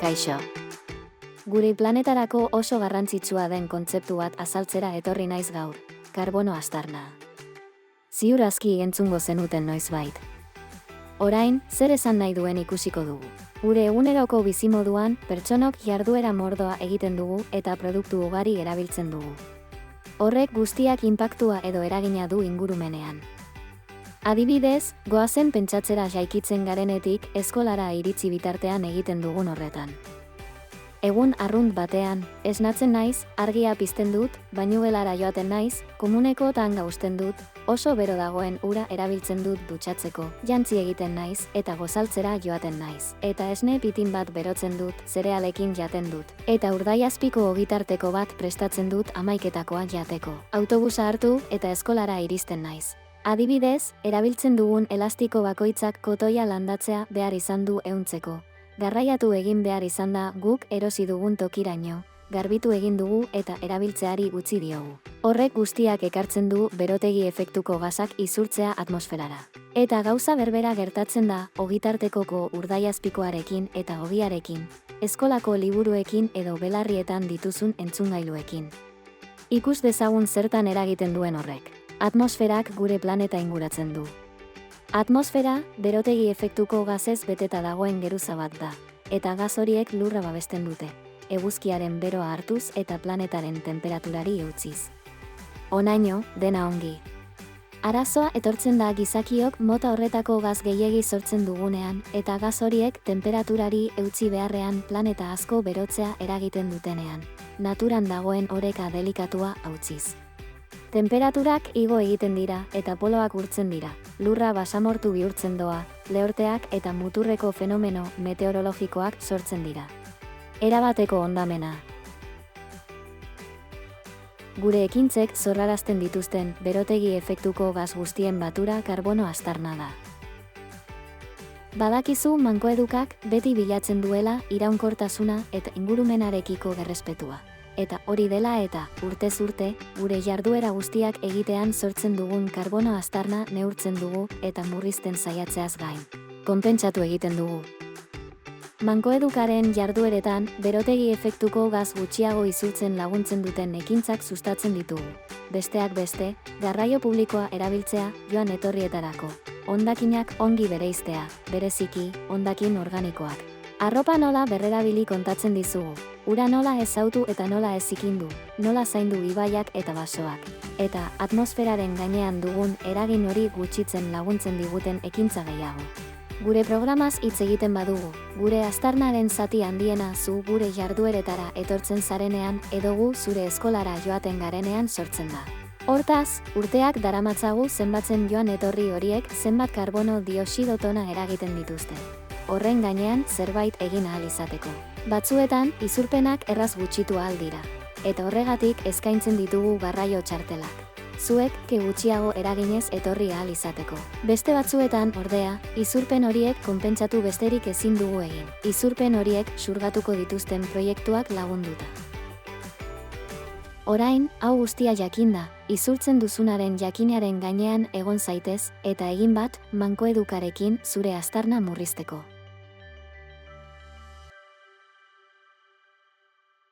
Kaixo. Gure planetarako oso garrantzitsua den kontzeptu bat azaltzera etorri naiz gaur, karbono aztarna. Ziur aski entzungo zenuten noizbait. Orain, zer esan nahi duen ikusiko dugu. Gure eguneroko bizimoduan, pertsonok jarduera mordoa egiten dugu eta produktu ugari erabiltzen dugu. Horrek guztiak inpaktua edo eragina du ingurumenean. Adibidez, goazen pentsatzera jaikitzen garenetik eskolara iritsi bitartean egiten dugun horretan. Egun arrunt batean, esnatzen naiz, argia pizten dut, bainugelara joaten naiz, komuneko tanga uzten dut, oso bero dagoen ura erabiltzen dut dutxatzeko, jantzi egiten naiz, eta gozaltzera joaten naiz. Eta esne pitin bat berotzen dut, zerealekin jaten dut. Eta urdaiazpiko ogitarteko bat prestatzen dut 11:00 jateko. Autobusa hartu eta eskolara iristen naiz. Adibidez, erabiltzen dugun elastiko bakoitzak kotoia landatzea behar izan du ehuntzeko. Garraiatu egin behar izan da guk erosi dugun tokiraino, garbitu egin dugu eta erabiltzeari utzi diogu. Horrek guztiak ekartzen du berotegi efektuko gasak isurtzea atmosferara. Eta gauza berbera gertatzen da ogitartekoko urdaiazpikoarekin eta ogiarekin, eskolako liburuekin edo belarrietan dituzun entzungailuekin. Ikus dezagun zertan eragiten duen horrek. Atmosferak gure planeta inguratzen du. Atmosfera, berotegi efektuko gazez beteta dagoen geruza bat da, eta gaz horiek lurra babesten dute, eguzkiaren beroa hartuz eta planetaren temperaturari eutziz. Honaino, dena ongi. Arazoa etortzen da gizakiok mota horretako gaz gehiegi sortzen dugunean, eta gaz horiek temperaturari eutzi beharrean planeta asko berotzea eragiten dutenean, naturan dagoen oreka delikatua hautziz. Temperaturak igo egiten dira eta poloak urtzen dira, lurra basamortu bihurtzen doa, lehorteak eta muturreko fenomeno meteorologikoak sortzen dira. Erabateko hondamena. Gure ekintzek zorrarazten dituzten berotegi efektuko gaz guztien batura karbono aztarna da. Badakizu mankoedukak beti bilatzen duela iraunkortasuna eta ingurumenarekiko errespetua. Eta hori dela eta, urtez urte, gure jarduera guztiak egitean sortzen dugun karbono aztarna neurtzen dugu eta murrizten saiatzeaz gain. Konpentsatu egiten dugu. Mankoedukaren jardueretan, berotegi efektuko gaz gutxiago isurtzen laguntzen duten ekintzak sustatzen ditugu. Besteak beste, garraio publikoa erabiltzea joan etorrietarako. Hondakinak ongi bereiztea, bereziki, hondakin organikoak. Arropa nola berrerabili kontatzen dizugu. Ura nola ezautu eta nola ez zikindu, nola zaindu ibaiak eta basoak. Eta atmosferaren gainean dugun eragin hori gutxitzen laguntzen diguten ekintza gehiago. Gure programaz hitz egiten badugu, gure aztarnaren zati handiena zu gure jardueretara etortzen zarenean edo gu zure eskolara joaten garenean sortzen da. Hortaz, urteak daramatzagu zenbatzen joan etorri horiek zenbat karbono dioxido tona eragiten dituzte. Horren gainean zerbait egin ahal izateko. Batzuetan, isurpenak erraz gutxitu ahal dira. Eta horregatik eskaintzen ditugu garraio txartelak. Zuek, gutxiago eraginez etorri ahal izateko. Beste batzuetan, ordea, isurpen horiek konpentsatu besterik ezin dugu egin. Isurpen horiek xurgatuko dituzten proiektuak lagunduta. Orain, hau guztia jakinda, isurtzen duzunaren jakinaren gainean egon zaitez, eta egin bat, mankoedukarekin zure aztarna murrizteko.